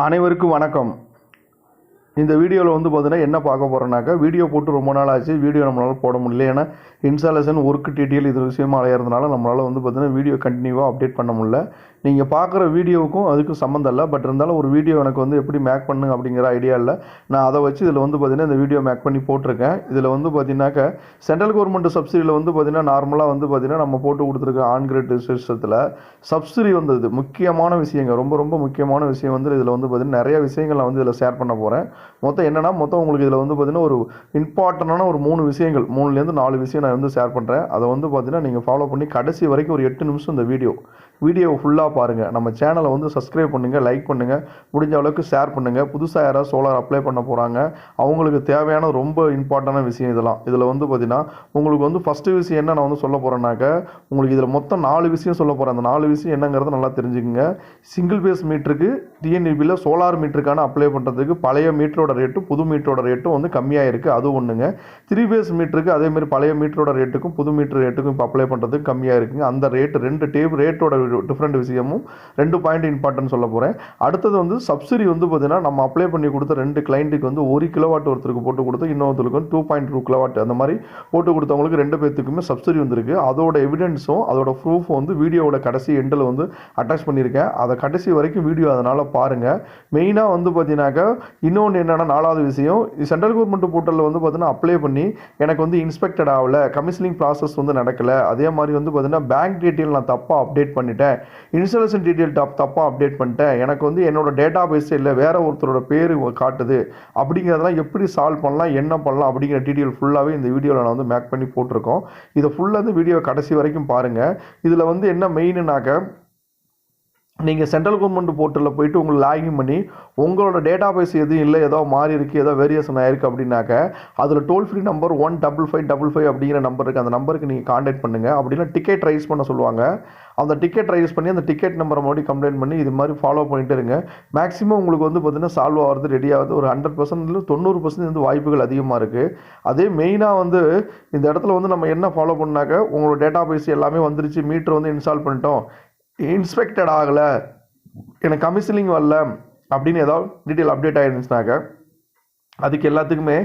அனைவருக்கும் வணக்கம். இந்த வீடியோவில் வந்து பார்த்தீங்கன்னா என்ன பார்க்க போகிறோன்னாக்கா, வீடியோ போட்டு ரொம்ப நாள் ஆச்சு, வீடியோ நம்மளால் போட முடியல. ஏன்னா இன்ஸ்டாலேஷன் ஒர்க் டீட்டெயில் இது விஷயமா அலையிறதுனால நம்மளால் வந்து பார்த்தீங்கன்னா வீடியோ கண்டினியூவாக அப்டேட் பண்ண முடியல. நீங்கள் பார்க்குற வீடியோவுக்கும் அதுக்கும் சம்மந்தம் இல்லை. பட் இருந்தாலும் ஒரு வீடியோ எனக்கு வந்து எப்படி மேக் பண்ணுங்க அப்படிங்கிற ஐடியா இல்லை. நான் அதை வச்சு இதில் வந்து பார்த்தீங்கன்னா இந்த வீடியோ மேக் பண்ணி போட்டிருக்கேன். இதில் வந்து பார்த்தீங்கன்னாக்கா சென்ட்ரல் கவர்மெண்ட் சப்சிடியில் வந்து பார்த்தீங்கன்னா நார்மலாக வந்து பார்த்தீங்கன்னா நம்ம போட்டு கொடுத்துருக்க ஆன் கிரேட் சிஸ்டத்தில் சப்சிடி வந்தது முக்கியமான விஷயங்க. ரொம்ப ரொம்ப முக்கியமான விஷயம் வந்து இதில் வந்து பார்த்தீங்கன்னா நிறைய விஷயங்கள் நான் வந்து இதில் ஷேர் பண்ண போகிறேன். மொத்தம் உங்களுக்கு இதில் வந்து பார்த்தீங்கன்னா ஒரு இம்பார்ட்டண்டான ஒரு 3 விஷயங்கள், 3லேருந்து 4 விஷயம் நான் வந்து ஷேர் பண்ணுறேன். அதை வந்து பார்த்தீங்கன்னா நீங்கள் ஃபாலோ பண்ணி கடைசி வரைக்கும் ஒரு 8 நிமிஷம் இந்த வீடியோ ஃபுல்லாக பாருங்கள். நம்ம சேனலை வந்து சப்ஸ்கிரைப் பண்ணுங்கள், லைக் பண்ணுங்கள், முடிஞ்ச அளவுக்கு ஷேர் பண்ணுங்கள். புதுசாக யாராவது சோலார் அப்ளை பண்ண போகிறாங்க, அவங்களுக்கு தேவையான ரொம்ப இம்பார்ட்டண்டான விஷயம் இதெல்லாம். இதில் வந்து பார்த்தீங்கன்னா உங்களுக்கு வந்து ஃபஸ்ட்டு விஷயம் என்ன நான் வந்து சொல்ல போகிறேன்னாக்கா, உங்களுக்கு இதில் மொத்தம் 4 விஷயம் சொல்ல போகிறேன். அந்த 4 விஷயம் என்னங்கிறத நல்லா தெரிஞ்சுக்கங்க. சிங்கிள் பேஸ் மீட்டருக்கு டிஎன்இபியில் சோலார் மீட்டருக்கான அப்ளை பண்ணுறதுக்கு பழைய மீட்டரோட ரேட்டும் புது மீட்டரோட ரேட்டும் வந்து கம்மியாக இருக்குது, அது ஒன்றுங்க. 3 பேஸ் மீட்டருக்கு அதேமாதிரி பழைய மீட்டரோட ரேட்டுக்கும் புது மீட்டர் ரேட்டுக்கும் இப்போ அப்ளை பண்ணுறதுக்கு கம்மியாக இருக்குங்க. அந்த ரேட்டோட டிஃப்ரெண்ட் விஷயமும் 2 பாயிண்ட் இம்பார்ட்டன்ட் சொல்ல போகிறேன். அடுத்தது வந்து சப்சிடி வந்து பார்த்தீங்கன்னா நம்ம அப்ளை பண்ணி கொடுத்த 2 கிளைண்ட்டுக்கு வந்து 1 கிலோவாட் ஒருத்தருக்கு போட்டு கொடுத்து இன்னொருத்தருக்கு 2.2 கிலோவாட் அந்த மாதிரி போட்டு கொடுத்தவங்களுக்கு 2 பேர்த்துக்குமே சப்சிடி வந்திருக்கு. அதோட எவிடன்ஸும் அதோட ப்ரூஃபும் வந்து வீடியோவோட கடைசி எண்டில் வந்து அட்டாச் பண்ணியிருக்கேன். அதை கடைசி வரைக்கும் வீடியோ அதனால் பாருங்கள். மெயினாக வந்து பார்த்தீங்கன்னாக்கா இன்னொன்று என்னென்னா 4வது விஷயம், சென்ட்ரல் கவர்மெண்ட் போர்ட்டலில் வந்து பார்த்தீங்கன்னா அப்ளை பண்ணி எனக்கு வந்து இன்ஸ்பெக்டட் ஆகலை, கமிஷனிங் ப்ராசஸ் வந்து நடக்கலை. அதே மாதிரி வந்து பார்த்தீங்கன்னா பேங்க் டீட்டெயில் நான் தப்பாக அப்டேட் பண்ணிட்டேன், இன்ஸ்டாலேஷன் டீட்டெயில் தப்பாக அப்டேட் பண்ணிட்டேன், எனக்கு வந்து என்னோட டேட்டா பேஸ் இல்லை வேற ஒருத்தரோட பேர் காட்டுது, அப்படிங்கிறதெல்லாம் எப்படி சால்வ் பண்ணலாம், என்ன பண்ணலாம் அப்படிங்கிற டீட்டெயில் ஃபுல்லாகவே இந்த வீடியோவில் நான் வந்து மேக் பண்ணி போட்டிருக்கோம். இதை ஃபுல்லாக வந்து வீடியோ கடைசி வரைக்கும் பாருங்கள். இதில் வந்து என்ன மெயினுனாக்க, நீங்கள் சென்ட்ரல் கவர்மெண்ட் போர்ட்டலில் போயிட்டு உங்களுக்கு லாகின் பண்ணி உங்களோட டேட்டா பேஸ் எதுவும் இல்லை, ஏதோ மாறி இருக்குது, ஏதோ வேரியேஷன் ஆயிருக்கு அப்படின்னாக்க அதில் டோல் ஃப்ரீ நம்பர் 1555 அப்படிங்கிற நம்பர் இருக்குது. அந்த நம்பருக்கு நீங்கள் கான்டாக்ட் பண்ணுங்கள். அப்படின்னா டிக்கெட் ரைஸ் பண்ண சொல்லுவாங்க. அந்த டிக்கெட் ரைஸ் பண்ணி அந்த டிக்கெட் நம்பரை மறுபடியும் கம்ப்ளைண்ட் பண்ணி இது மாதிரி ஃபாலோ பண்ணிட்டு இருங்க. மேக்ஸிமம் உங்களுக்கு வந்து பார்த்தீங்கன்னா சால்வ் ஆகிறது ரெடி ஆகுது. ஒரு 100% 90% வந்து வாய்ப்புகள் அதிகமாக இருக்குது. அதே மெயினாக வந்து இந்த இடத்துல வந்து நம்ம என்ன ஃபாலோ பண்ணாக்க, உங்களோட டேட்டா பேஸ் எல்லாமே வந்துருச்சு, மீட்டர் வந்து இன்ஸ்டால் பண்ணிட்டோம், இன்ஸ்பெக்டட் ஆகலை, எனக்கு கமிஷனிங் வரல அப்படின்னு ஏதாவது டீட்டெயில் அப்டேட் ஆகிருந்துச்சுனாக்க அதுக்கு எல்லாத்துக்குமே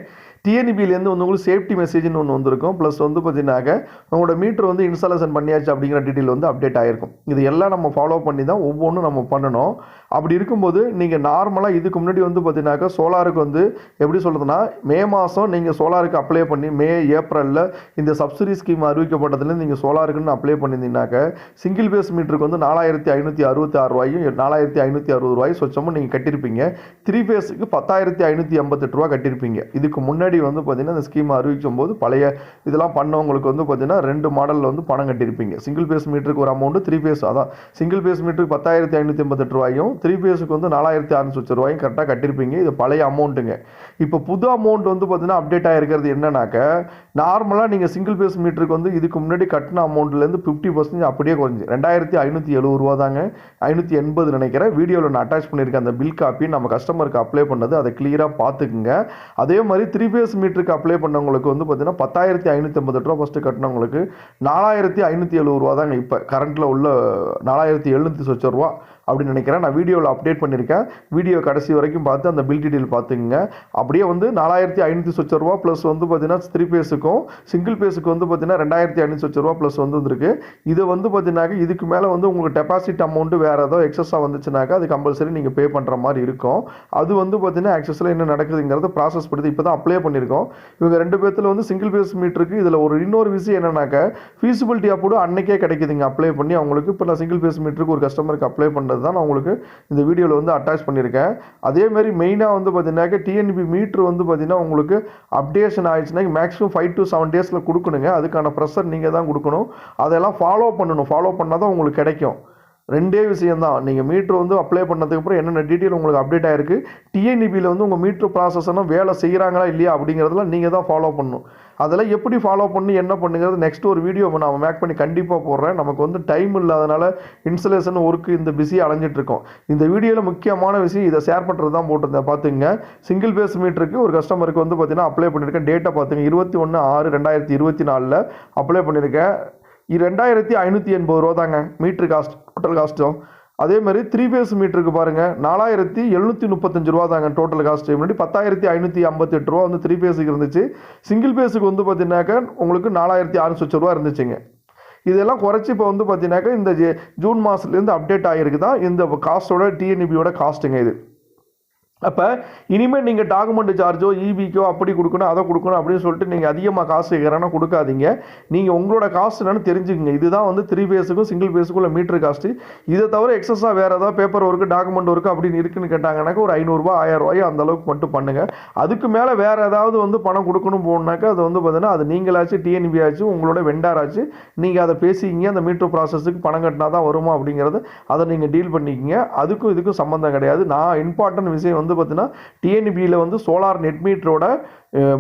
டிஎன்இபிலேருந்து வந்து உங்களுக்கு சேஃப்டி மெசேஜ்னு ஒன்று வந்திருக்கும். ப்ளஸ் வந்து பார்த்தீங்கன்னாக்க உங்களோட மீட்டர் வந்து இன்ஸ்டாலேஷன் பண்ணியாச்சு அப்படிங்கிற டீட்டெயில் வந்து அப்டேட் ஆகிருக்கும். இது எல்லாம் நம்ம ஃபாலோ பண்ணி தான் ஒவ்வொன்றும் நம்ம பண்ணணும். அப்படி இருக்கும்போது நீங்கள் நார்மலாக இதுக்கு முன்னாடி வந்து பார்த்தீங்கன்னாக்கா சோலாருக்கு வந்து எப்படி சொல்கிறதுனா, மே மாதம் நீங்கள் சோலாருக்கு அப்ளை பண்ணி மே ஏப்ரலில் இந்த சப்சிடி ஸ்கீம் அறிவிக்கப்பட்டதுலேருந்து நீங்கள் சோலாருக்குன்னு அப்ளை பண்ணியிருந்தீங்கன்னாக்க சிங்கிள் பேஸ் மீட்டருக்கு வந்து 4566 ரூபாயும் 4560 ரூபாய் சொச்சமும் நீங்கள் கட்டியிருப்பீங்க. 3 பேஸுக்கு 10588 ரூபா கட்டியிருப்பீங்க. இதுக்கு முன்னாடி வந்து பார்த்தீங்கன்னா இந்த ஸ்கீம் அறிவிக்கும் போது பழைய இதெல்லாம் பண்ணவங்களுக்கு வந்து பார்த்தீங்கன்னா 2 மாடலில் வந்து பணம் கட்டியிருப்பீங்க. சிங்கிள் பேஸ் மீட்டருக்கு ஒரு அமௌண்ட், 3 பேஸ் அதான் சிங்கிள் பேஸ் மீட்டருக்கு 10588 ரூபாயும் 3 பேஸுக்கு வந்து 4600 ரூபாயும் கரெக்டாக கட்டியிருப்பீங்க. இது பழைய அமௌண்ட்டுங்க. இப்போ புது அமௌண்ட் வந்து பார்த்தீங்கன்னா அப்டேட் ஆகிருக்கிறது என்னன்னாக்க, நார்மலாக நீங்கள் சிங்கிள் பேஸ் மீட்டருக்கு வந்து இதுக்கு முன்னாடி கட்டின அமௌண்ட்லேருந்து 50% அப்படியே குறைஞ்சி 2570 ரூபா தாங்க, 580 நினைக்கிறேன். வீடியோவில் நான் அட்டாச் பண்ணியிருக்கேன் அந்த பில் காப்பி, நம்ம கஸ்டமருக்கு அப்ளை பண்ணது, அதை கிளியராக பார்த்துக்குங்க. அதே மாதிரி 3 பேஸ் மீட்டருக்கு அப்ளை பண்ணவங்களுக்கு வந்து பார்த்தீங்கன்னா 10588 ரூபா ஃபஸ்ட்டு கட்டினவங்களுக்கு 4570 ரூபா தாங்க இப்போ கரண்ட்டில் உள்ள 4700 ரூபா அப்படின்னு நினைக்கிறேன். நான் வீடியோவில் அப்டேட் பண்ணியிருக்கேன். வீடியோ கடைசி வரைக்கும் பார்த்து அந்த பில் டீட்டெயில் பார்த்துக்குங்க. அப்படியே வந்து 4500 ரூபா ப்ளஸ் வந்து பார்த்தீங்கன்னா 3 பேஸுக்கும் சிங்கிள் பேஸுக்கு வந்து பார்த்தீங்கன்னா 2500 ரூபா ப்ளஸ் வந்துருக்கு. இது வந்து பார்த்தீங்கன்னாக்க இதுக்கு மேலே வந்து உங்களுக்கு டெபாசிட் அமௌண்ட்டு வேறு ஏதோ எக்ஸஸாக வந்துச்சுனாக்கா அது கம்பல்சரி நீங்கள் பே பண்ணுற மாதிரி இருக்கும். அது வந்து பார்த்தீங்கன்னா ஆக்சஸில் என்ன நடக்குதுங்கிறத ப்ராசஸ் படுத்து இப்போ தான் அப்ளை பண்ணியிருக்கோம். இவங்க 2 பேர்த்தில் வந்து சிங்கிள் பேஸ் மீட்டருக்கு இதில் இன்னொரு விஷயம் என்னன்னாக்க, ஃபீஸிபிலிட்டி அப்ரூவ் அன்னைக்கே கிடைக்குதுங்க அப்ளை பண்ணி அவங்களுக்கு. இப்போ நான் சிங்கிள் பேஸ் மீட்டருக்கு ஒரு கஸ்டமருக்கு அப்ளை பண்ணது தான் நான் உங்களுக்கு இந்த வீடியோவில் வந்து அட்டாச் பண்ணியிருக்கேன். அதேமாதிரி மெயினாக வந்து பார்த்தீங்கன்னாக்க டிஎன்இபி மீட்ரு வந்து பார்த்தீங்கன்னா உங்களுக்கு அப்டேஷன் ஆயிடுச்சுன்னா மேக்ஸிமம் 5 to 7 டேஸில் கொடுக்கணுங்க. அதுக்கான ப்ரெஷர் நீங்கள் தான் கொடுக்கணும். அதெல்லாம் ஃபாலோ பண்ணணும். ஃபாலோ பண்ணால் தான் உங்களுக்கு கிடைக்கும். 2 விஷயம்தான். நீங்கள் மீட்ரு வந்து அப்ளை பண்ணதுக்கப்புறம் என்னென்ன டீட்டெயில் உங்களுக்கு அப்டேட் ஆகிருக்கு, டிஎன்இபியில் வந்து உங்கள் மீட்ரு ப்ராசஸ்னால் வேலை செய்கிறாங்களா இல்லையா அப்படிங்கிறதெல்லாம் நீங்கள் தான் ஃபாலோ பண்ணணும். அதெல்லாம் எப்படி ஃபாலோ பண்ணி என்ன பண்ணுங்கிறது நெக்ஸ்ட் ஒரு வீடியோ நான் மேக் பண்ணி கண்டிப்பாக போடுறேன். நமக்கு வந்து டைம் இல்லாதனால இன்ஸ்டலேஷன் ஒர்க்கு இந்த பிஸியாக அலைஞ்சிட்ருக்கோம். இந்த வீடியோவில் முக்கியமான விஷயம் இதை ஷேர் பண்ணுறது தான் போட்டிருந்தேன். பார்த்துங்க, சிங்கிள் பேஸ் மீட்டருக்கு ஒரு கஸ்டமருக்கு வந்து பார்த்தீங்கன்னா அப்ளை பண்ணியிருக்கேன். டேட்டா பார்த்துங்க 21/6/2024 அப்ளை பண்ணியிருக்கேன். 2580 ரூபா தாங்க மீட்ரு காஸ்ட், டோட்டல் காஸ்ட்டும். அதே மாதிரி 3 ஃபேஸ் மீட்டருக்கு பாருங்கள் 4735 ரூபா தாங்க டோட்டல் காஸ்ட். முன்னாடி 10,558 ரூபா வந்து 3 ஃபேஸுக்கு இருந்துச்சு. சிங்கிள் ஃபேஸுக்கு வந்து பார்த்தீங்கன்னாக்கா உங்களுக்கு 4,600 ரூபா இருந்துச்சுங்க. இதெல்லாம் குறைச்சி இப்போ வந்து பார்த்தீங்கன்னாக்கா இந்த ஜூன் மாதத்துலேருந்து அப்டேட் ஆகிருக்கு தான் இந்த காஸ்ட்டோட டிஎன்இபியோட காஸ்ட்டுங்க இது. அப்போ இனிமேல் நீங்கள் டாக்குமெண்ட் சார்ஜோ இபிக்கோ அப்படி கொடுக்கணும் அதை கொடுக்கணும் அப்படின்னு சொல்லிட்டு நீங்கள் அதிகமாக காசு கேட்குறேன்னா கொடுக்காதீங்க. நீங்கள் உங்களோட காஸ்ட் என்னன்னு தெரிஞ்சுக்கங்க. இதுதான் வந்து 3 ஃபேஸுக்கும் சிங்கிள் ஃபேஸுக்கும் மீட்டர் காஸ்ட்டு. இதை தவிர எக்ஸஸாக வேறு ஏதாவது பேப்பர் ஒர்க்கு டாக்குமெண்ட் ஒர்க்கு அப்படின்னு இருக்குன்னு கேட்டாங்கன்னாக்கா ஒரு 500 ரூபா 1000 ரூபாயோ அந்த அளவுக்கு மட்டும் பண்ணுங்கள். அதுக்கு மேலே வேறு ஏதாவது வந்து பணம் கொடுக்கணும் போனாக்கா அது வந்து பார்த்தீங்கன்னா அது நீங்களாச்சு டிஎன்பி ஆச்சு உங்களோட வெண்டார் ஆச்சு நீங்கள் அதை பேசிக்கிங்க. அந்த மீட்டர் ப்ராசஸுக்கு பணம் கட்டினா தான் வருமா அப்படிங்கிறது அதை நீங்கள் டீல் பண்ணிக்கிங்க. அதுக்கும் இதுக்கும் சம்மந்தம் கிடையாது. நான் இம்பார்ட்டன்ட் விஷயம் வந்து பார்த்தீங்கன்னா டிஎன்பியில் வந்து சோலார் நெட் மீட்டரோட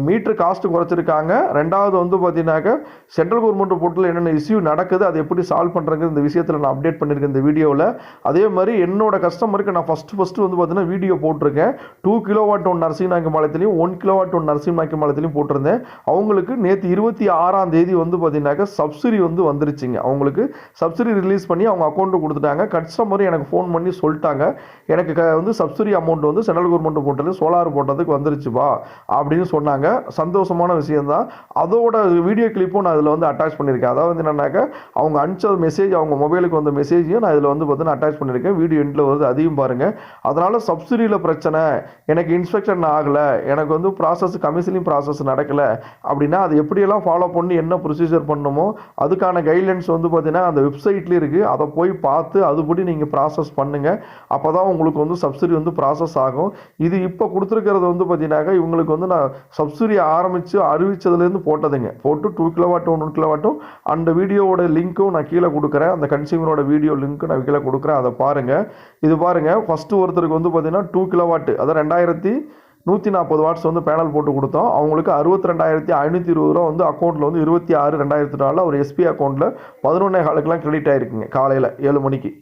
மீட்டர் காஸ்ட்டு குறைச்சிருக்காங்க. ரெண்டாவது வந்து பார்த்தீங்கன்னாக்கா சென்ட்ரல் கவர்மெண்ட் போர்ட்டில் என்னென்ன இஷ்யூ நடக்குது அதை எப்படி சால்வ் பண்ணுறது இந்த விஷயத்தில் நான் அப்டேட் பண்ணியிருக்கேன் இந்த வீடியோவில். அதே மாதிரி என்னோட கஸ்டமருக்கு நான் ஃபஸ்ட்டு வந்து பார்த்தீங்கன்னா வீடியோ போட்டிருக்கேன். 2 கிலோவாட் ஒன் நரசிங்கநாயக்கம்பாளையத்துலையும் 1 கிலோவாட் ஒன் நரசிங்கநாயக்கம்பாளையத்துலையும் போட்டிருந்தேன். அவங்களுக்கு நேற்று 26ஆம் தேதி வந்து பார்த்தீங்கன்னாக்கா சப்சிடி வந்து வந்துருச்சுங்க. அவங்களுக்கு சப்சிடி ரிலீஸ் பண்ணி அவங்க அக்கௌண்ட்டு கொடுத்துட்டாங்க. கஸ்டமர் எனக்கு ஃபோன் பண்ணி சொல்லிட்டாங்க எனக்கு வந்து சப்சிடி அமௌண்ட் வந்து சென்ட்ரல் கவர்மெண்ட் போர்ட்டில் சோலார் போட்டதுக்கு வந்துருச்சுப்பா அப்படின்னு சொன்னாங்க. சந்தோஷமான விஷயம்தான். அதோட வீடியோ கிளிப்பும் நான் இதில் வந்து அட்டாச் பண்ணியிருக்கேன். அதாவது என்னன்னாக்கா அவங்க அனுப்பிச்ச மெசேஜ் அவங்க மொபைலுக்கு வந்த மெசேஜையும் நான் இதில் வந்து பார்த்தீங்கன்னா அட்டாச் பண்ணியிருக்கேன். வீடியோ எண்டில் வருது அதையும் பாருங்கள். அதனால் சப்சிடியில் பிரச்சனை எனக்கு இன்ஸ்பெக்ஷன் ஆகலை எனக்கு வந்து ப்ராசஸ் கமிஷனிங் ப்ராசஸ் நடக்கலை அப்படின்னா அது எப்படியெல்லாம் ஃபாலோ பண்ணி என்ன ப்ரொசீஜர் பண்ணணுமோ அதுக்கான கைட்லைன்ஸ் வந்து பார்த்தீங்கன்னா அந்த வெப்சைட்லேயும் இருக்குது. அதை போய் பார்த்து அதுபடி நீங்கள் ப்ராசஸ் பண்ணுங்கள். அப்போ தான் உங்களுக்கு வந்து சப்சிடி வந்து ப்ராசஸ் ஆகும். இது இப்போ கொடுத்துருக்கிறது வந்து பார்த்தீங்கன்னாக்கா இவங்களுக்கு வந்து நான் சப்சிடி ஆரம்பித்து அறிவித்ததுலேருந்து போட்டதுங்க. போட்டு 2 கிலோவாட் 1 கிலோவாட்டும் அந்த வீடியோவோட லிங்க்கும் நான் கீழே கொடுக்குறேன். அந்த கன்சியூமரோட வீடியோ லிங்க்கு நான் கீழே கொடுக்குறேன். அதை பாருங்கள். இது பாருங்கள் ஃபஸ்ட்டு ஒருத்தருக்கு வந்து பார்த்தீங்கன்னா 2 கிலோவாட் அதாவது 2140 வாட்ஸ் வந்து பேனல் போட்டு கொடுத்தோம். அவங்களுக்கு 62,520 ரூபா வந்து அக்கௌண்ட்டில் வந்து 26/2024 ஒரு எஸ்பி அக்கௌண்ட்டில் 11:15 கிரெடிட் ஆகிருக்குங்க. காலையில் 7 மணிக்கு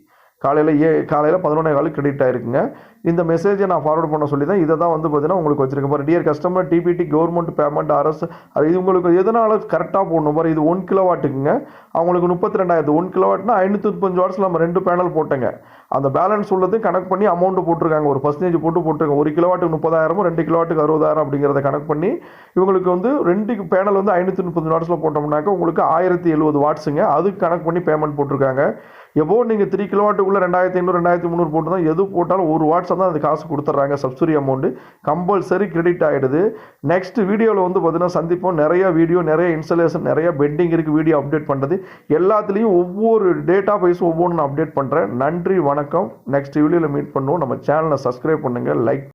காலையில் 11:15 கிரெடிட் ஆகிருக்குங்க. இந்த மெசேஜை நான் ஃபார்வர்ட் பண்ண சொல்லி தான் இதை தான் வந்து பார்த்தீங்கன்னா உங்களுக்கு வச்சிருக்கேன் பாரு. Dear customer DBT government payment அரசு இது உங்களுக்கு எதனால் கரெக்டாக போடணும் பாரு. இது 1 கிலோவாட்டுக்குங்க. அவங்களுக்கு 32,000 1 கிலோவாட்னா 535 வாட்ஸில் நம்ம 2 பேனல் போட்டேங்க. அந்த பேலன்ஸ் உள்ளது கணக்கு பண்ணி அமௌண்ட்டு போட்டிருக்காங்க. ஒரு பர்சன்டேஜ் போட்டிருக்காங்க. 1 கிலோவாட்டுக்கு 30,000 2 கிலோவாட்டுக்கு 60,000 அப்படிங்கிறத கணக்கு பண்ணி இவங்களுக்கு வந்து 2 பேனல் வந்து 535 வாட்ஸில் போட்டோம்னாக்கா உங்களுக்கு 1070 வாட்ஸுங்க. அதுக்கு கணக்கு பண்ணி பேமெண்ட் போட்டிருக்காங்க. எப்போ நீங்கள் 3 கிலோவாட்டுக்குள்ளே 2500 2300 போட்டு தான் எது போட்டாலும் 1 வாட்ஸ் தான் அது காசு கொடுத்துட்றாங்க. சப்சிடி அமௌண்ட்டு கம்பல்சரி கிரெடிட் ஆகிடுது. நெக்ஸ்ட் வீடியோவில் வந்து பார்த்தீங்கன்னா சந்திப்போம். நிறைய வீடியோ நிறைய இன்ஸ்டலேஷன் நிறைய பெண்டிங் இருக்குது. வீடியோ அப்டேட் பண்ணுறது எல்லாத்துலேயும் ஒவ்வொரு டேட்டா வைஸ் ஒவ்வொன்று நான் அப்டேட் பண்ணுறேன். நன்றி வணக்கம். நெக்ஸ்ட் வீடியோவில் மீட் பண்ணுவோம். நம்ம சேனலை சப்ஸ்கிரைப் பண்ணுங்கள் லைக்